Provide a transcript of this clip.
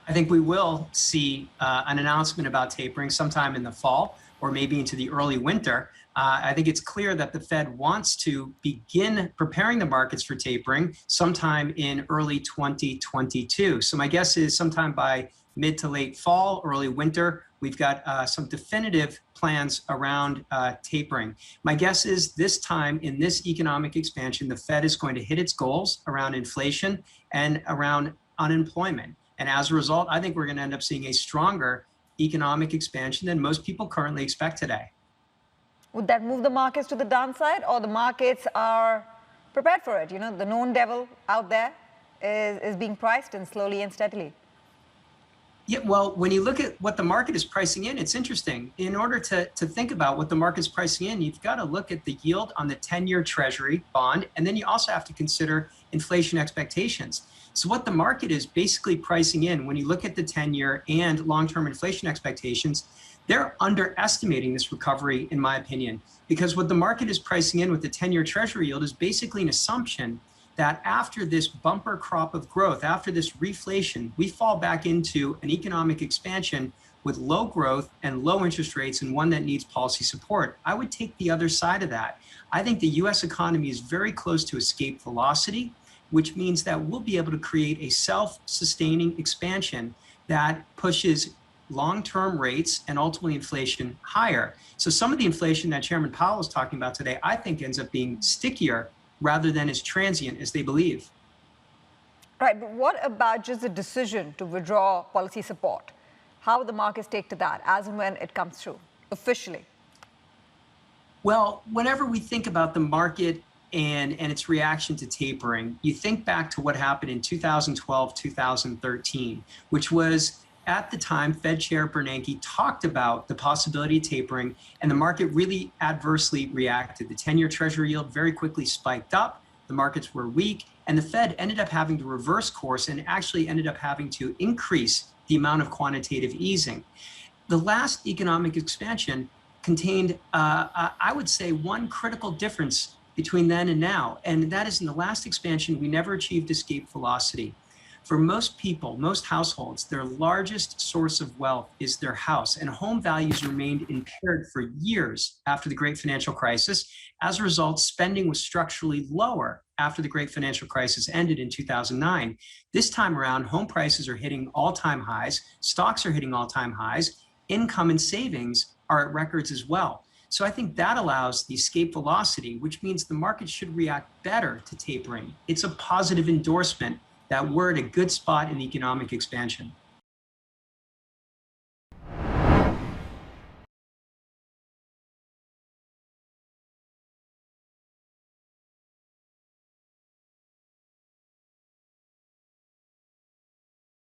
I think we will see an announcement about tapering sometime in the fall or maybe into the early winter. I think it's clear that the Fed wants to begin preparing the markets for tapering sometime in early 2022. So my guess is sometime by mid to late fall, early winter, we've got some definitive plans around tapering. My guess is this time in this economic expansion, the Fed is going to hit its goals around inflation and around unemployment. And as a result, I think we're going to end up seeing a stronger economic expansion than most people currently expect today. Would that move the markets to the downside, or the markets are prepared for it? You know, the known devil out there is being priced in slowly and steadily. Yeah, well, when you look at what the market is pricing in, it's interesting. In order to think about what the market's pricing in, you've got to look at the yield on the 10-year Treasury bond, and then you also have to consider inflation expectations. So what the market is basically pricing in, when you look at the 10-year and long-term inflation expectations, they're underestimating this recovery, in my opinion, because what the market is pricing in with the 10-year Treasury yield is basically an assumption that after this bumper crop of growth, after this reflation, we fall back into an economic expansion with low growth and low interest rates, and one that needs policy support. I would take the other side of that. I think the US economy is very close to escape velocity, which means that we'll be able to create a self-sustaining expansion that pushes long-term rates and ultimately inflation higher. So some of the inflation that Chairman Powell is talking about today, I think ends up being stickier rather than as transient as they believe. Right, but what about just the decision to withdraw policy support? How would the markets take to that as and when it comes through officially? Well, whenever we think about the market and its reaction to tapering, you think back to what happened in 2012, 2013, which was at the time, Fed Chair Bernanke talked about the possibility of tapering, and the market really adversely reacted. The 10-year Treasury yield very quickly spiked up, the markets were weak, and the Fed ended up having to reverse course and actually ended up having to increase the amount of quantitative easing. The last economic expansion contained, I would say, one critical difference between then and now, and that is in the last expansion, we never achieved escape velocity. For most people, most households, their largest source of wealth is their house, and home values remained impaired for years after the Great Financial Crisis. As a result, spending was structurally lower after the Great Financial Crisis ended in 2009. This time around, home prices are hitting all-time highs, stocks are hitting all-time highs, income and savings are at records as well. So I think that allows the escape velocity, which means the market should react better to tapering. It's a positive endorsement that we're at a good spot in economic expansion.